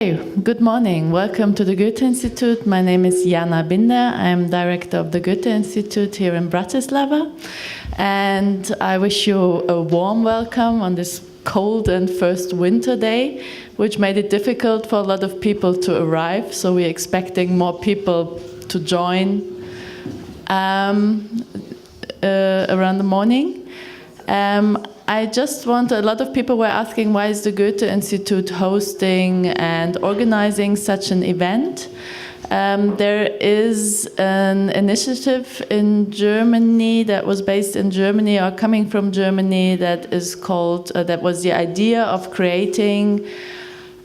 Good morning. Welcome to the Goethe Institute. My name is Jany Binder. I'm director of the Goethe Institute here in Bratislava. And I wish you a warm welcome on this cold and first winter day, which made it difficult for a lot of people to arrive. So we're expecting more people to join around the morning. I just want, a lot of people were asking why is the Goethe Institute hosting and organizing such an event. There is an initiative in Germany that was based in Germany or coming from Germany that is called, that was the idea of creating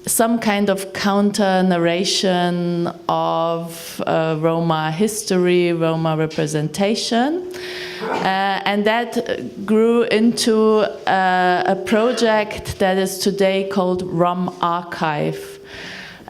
some kind of counter narration of Roma history, Roma representation. And that grew into a project that is today called Rom Archive.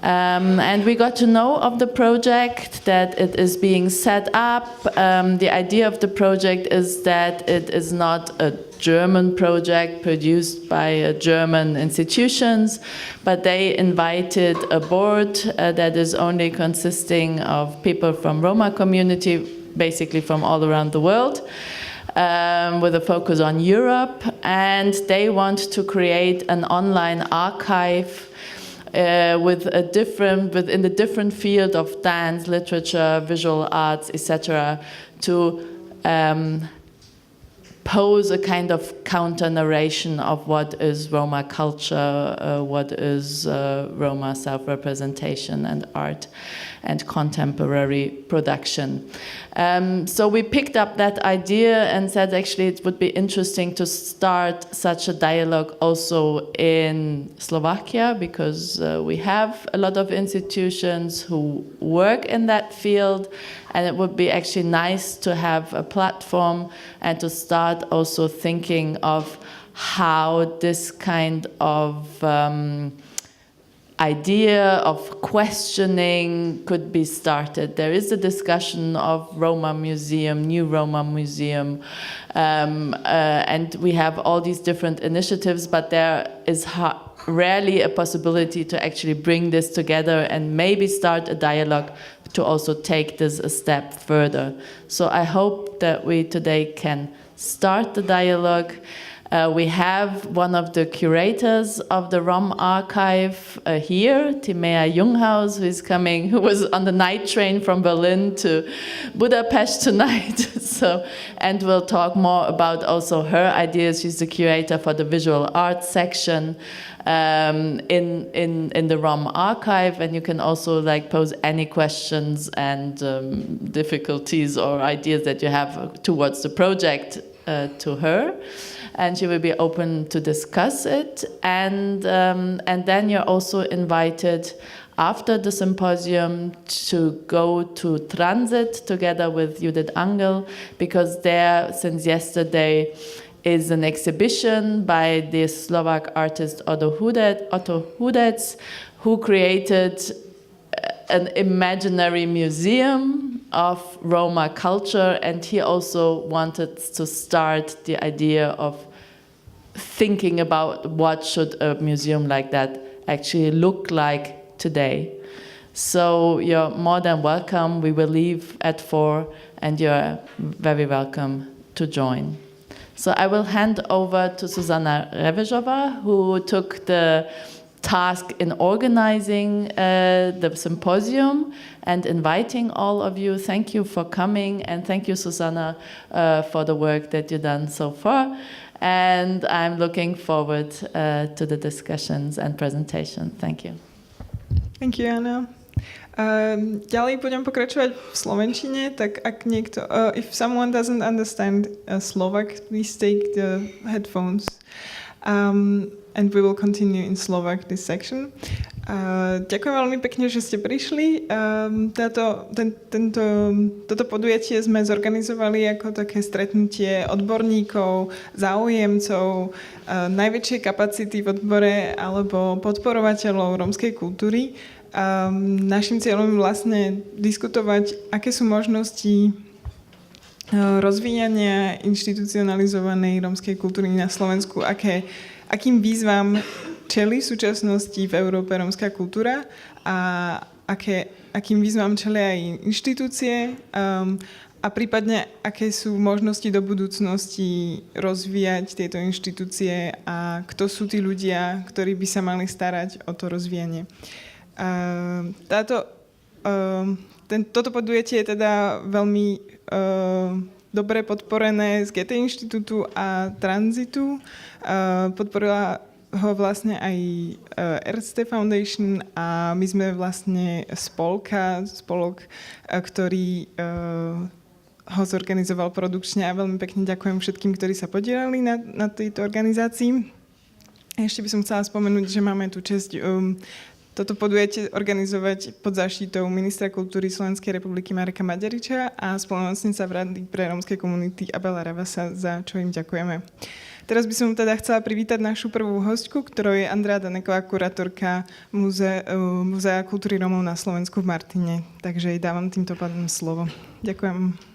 And we got to know of the project, that it is being set up. The idea of the project is that it is not a German project produced by German institutions, but they invited a board that is only consisting of people from Roma community, basically from all around the world, with a focus on Europe, and they want to create an online archive within the different field of dance, literature, visual arts, etc., to pose a kind of counter narration of what is Roma culture, what is Roma self-representation and art and contemporary production. So we picked up that idea and said actually it would be interesting to start such a dialogue also in Slovakia, because we have a lot of institutions who work in that field, and it would be actually nice to have a platform and to start also thinking of how this kind of idea of questioning could be started. There is a discussion of Roma Museum, new Roma Museum, and we have all these different initiatives, but there is rarely a possibility to actually bring this together and maybe start a dialogue to also take this a step further. So I hope that we today can start the dialogue. We have one of the curators of the Rom archive here, Tímea Junghaus, who was on the night train from Berlin to Budapest tonight. And we'll talk more about also her ideas. She's the curator for the visual arts section in the Rom archive, and you can also pose any questions and difficulties or ideas that you have towards the project to her. And she will be open to discuss it. And then you're also invited after the symposium to go to Transit together with Judith Angel, because there, since yesterday, is an exhibition by the Slovak artist Otto Hudec, who created an imaginary museum of Roma culture, and he also wanted to start the idea of thinking about what should a museum like that actually look like today. So you're more than welcome. We will leave at 4, and you're very welcome to join. So I will hand over to Zuzana Revežová, who took the task in organizing the symposium and inviting all of you. Thank you for coming, and thank you, Susanna, for the work that you've done so far. And I'm looking forward to the discussions and presentation. Thank you. Thank you, Anna. Ďalej budem pokračovať v slovenčine, tak ak niekto, if someone doesn't understand Slovak, please take the headphones. And we will continue in Slovak this section. Ďakujem veľmi pekne, že ste prišli. Toto podujatie sme zorganizovali ako také stretnutie odborníkov, záujemcov, najväčšej kapacity v odbore alebo podporovateľov rómskej kultúry. Naším cieľom je vlastne diskutovať, aké sú možnosti rozvíjania inštitucionalizovanej rómskej kultúry na Slovensku, akým výzvam čelí v súčasnosti v Európe rómska kultúra a akým výzvam čelia aj inštitúcie a prípadne aké sú možnosti do budúcnosti rozvíjať tieto inštitúcie a kto sú tí ľudia, ktorí by sa mali starať o to rozvíjanie. Toto podujatie je teda veľmi dobre podporené z Goethe inštitútu a tranzitu. Podporila ho vlastne aj Erste Foundation a my sme vlastne spolok, ktorý ho zorganizoval produkčne a veľmi pekne ďakujem všetkým, ktorí sa podielali na tejto organizácii. Ešte by som chcela spomenúť, že máme tu česť toto podujatie organizovať pod záštitou ministra kultúry Slovenskej republiky Mareka Maďariča a spolumocnica v Rady pre rómske komunity Abela Ravasa, za čo im ďakujeme. Teraz by som teda chcela privítať našu prvú hostku, ktorou je Andrea Daneková, kurátorka Múzea kultúry Rómov na Slovensku v Martine. Takže jej dávam týmto pádom slovo. Ďakujem.